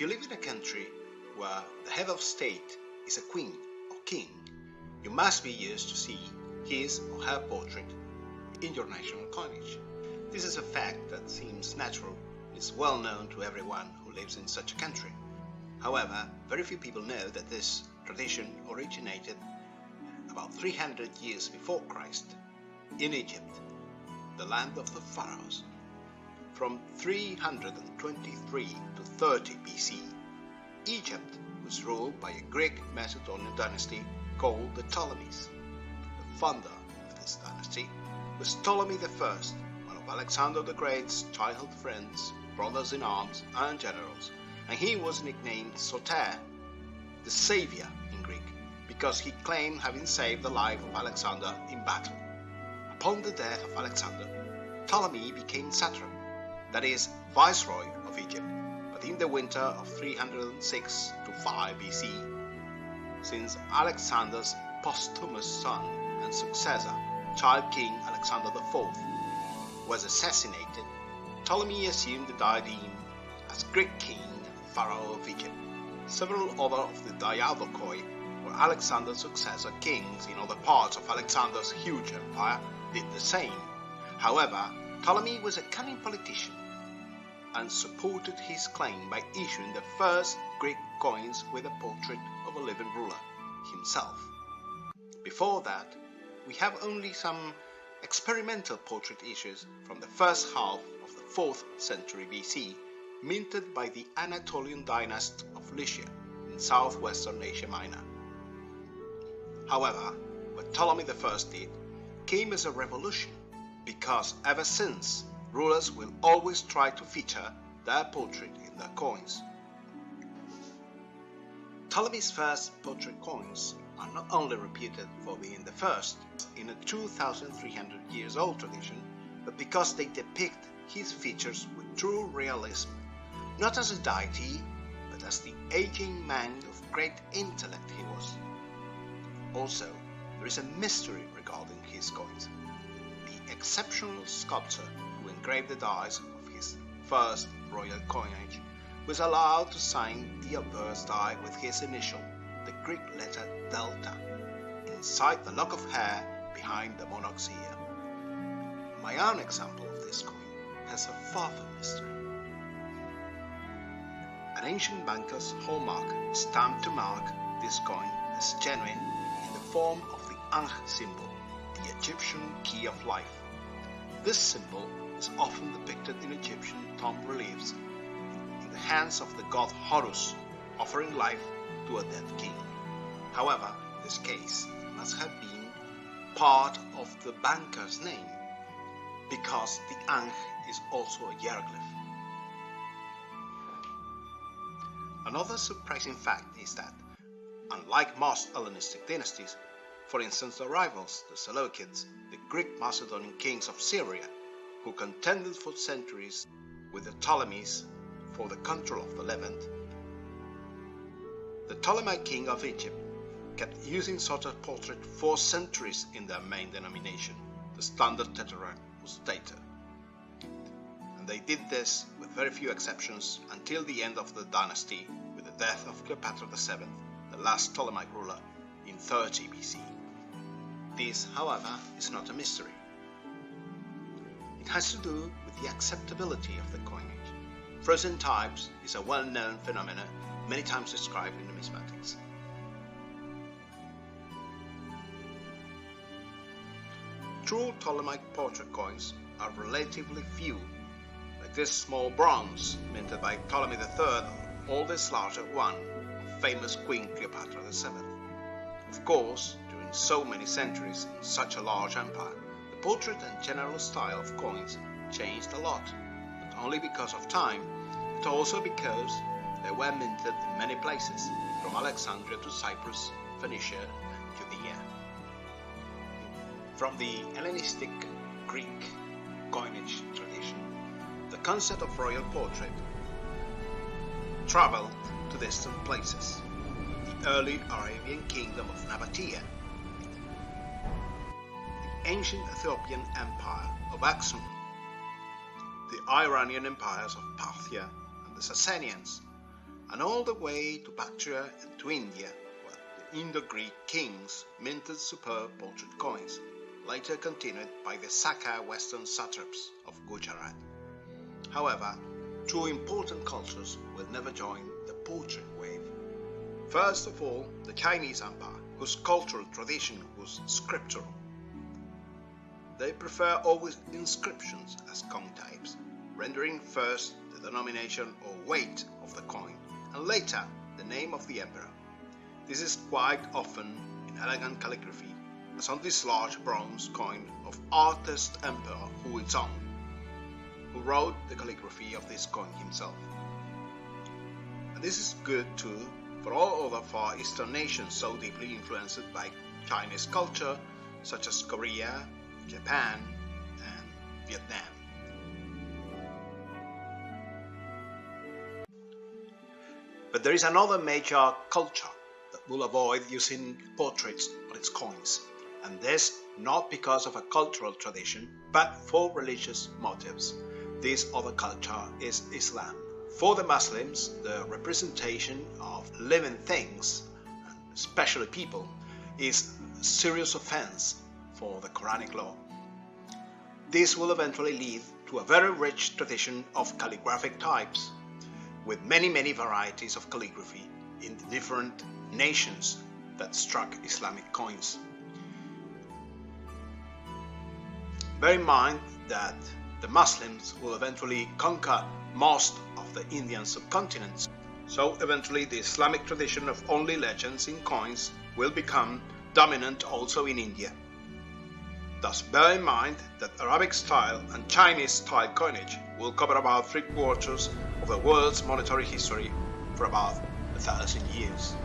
you live in a country where the head of state is a queen or king, you must be used to see his or her portrait in your national coinage. This is a fact that seems natural, is well known to everyone who lives in such a country. However, very few people know that this tradition originated about 300 years before Christ in Egypt, the land of the pharaohs. From 323 to 30 BC, Egypt was ruled by a Greek-Macedonian dynasty called the Ptolemies. The founder of this dynasty was Ptolemy I, one of Alexander the Great's childhood friends, brothers in arms and generals, and he was nicknamed Soter, the savior in Greek, because he claimed having saved the life of Alexander in battle. Upon the death of Alexander, Ptolemy became satrap, that is, viceroy of Egypt, but in the winter of 306 to 5 BC. Since Alexander's posthumous son and successor, child king Alexander IV, was assassinated, Ptolemy assumed the diadem as Greek king and pharaoh of Egypt. Several other of the diadochoi or Alexander's successor kings in other parts of Alexander's huge empire did the same. However, Ptolemy was a cunning politician and supported his claim by issuing the first Greek coins with a portrait of a living ruler, himself. Before that, we have only some experimental portrait issues from the first half of the 4th century BC, minted by the Anatolian dynast of Lycia in southwestern Asia Minor. However, what Ptolemy I did came as a revolution, because ever since, rulers will always try to feature their portrait in their coins. Ptolemy's first portrait coins are not only reputed for being the first in a 2,300 years old tradition, but because they depict his features with true realism, not as a deity, but as the aging man of great intellect he was. Also, there is a mystery regarding his coins. The exceptional sculptor who engraved the dies of his first royal coinage was allowed to sign the obverse die with his initial, the Greek letter delta, inside the lock of hair behind the monarch's ear. My own example of this coin has a further mystery. An ancient banker's hallmark stamped to mark this coin as genuine in the form of the Ankh symbol, the Egyptian key of life. This symbol is often depicted in Egyptian tomb reliefs in the hands of the god Horus, offering life to a dead king. However, in this case, it must have been part of the banker's name, because the Ankh is also a hieroglyph. Another surprising fact is that, unlike most Hellenistic dynasties, for instance the rivals, the Seleucids, the Greek-Macedonian kings of Syria, who contended for centuries with the Ptolemies for the control of the Levant, the Ptolemaic king of Egypt kept using Soter's portrait for centuries in their main denomination, the standard Tetradrachm was dated. And they did this with very few exceptions until the end of the dynasty with the death of Cleopatra VII, the last Ptolemaic ruler, in 30 BC. This, however, is not a mystery. It has to do with the acceptability of the coinage. Frozen types is a well-known phenomenon many times described in numismatics. True Ptolemaic portrait coins are relatively few, like this small bronze minted by Ptolemy III, or this larger one of famous Queen Cleopatra VII. Of course, during so many centuries in such a large empire, the portrait and general style of coins changed a lot, not only because of time, but also because they were minted in many places, from Alexandria to Cyprus, Phoenicia, and Judea. From the Hellenistic Greek coinage tradition, the concept of royal portrait traveled to distant places. The early Arabian kingdom of Nabatea, the ancient Ethiopian empire of Aksum, the Iranian empires of Parthia and the Sasanians, and all the way to Bactria and to India, where the Indo-Greek kings minted superb portrait coins, later continued by the Saka western satraps of Gujarat. However, two important cultures will never join the portrait wave. First of all, the Chinese Empire, whose cultural tradition was scriptural. They prefer always inscriptions as coin types, rendering first the denomination or weight of the coin, and later the name of the emperor. This is quite often in elegant calligraphy, as on this large bronze coin of artist Emperor Huizong, who wrote the calligraphy of this coin himself. And this is good too for all other Far Eastern nations so deeply influenced by Chinese culture, such as Korea, Japan, and Vietnam. But there is another major culture that will avoid using portraits on its coins, and this not because of a cultural tradition, but for religious motives. This other culture is Islam. For the Muslims, the representation of living things, and especially people, is a serious offense for the Quranic law. This will eventually lead to a very rich tradition of calligraphic types, with many varieties of calligraphy in the different nations that struck Islamic coins. Bear in mind that the Muslims will eventually conquer most of the Indian subcontinent, so eventually the Islamic tradition of only legends in coins will become dominant also in India. Thus bear in mind that Arabic style and Chinese style coinage will cover about 3/4 of the world's monetary history for about 1,000 years.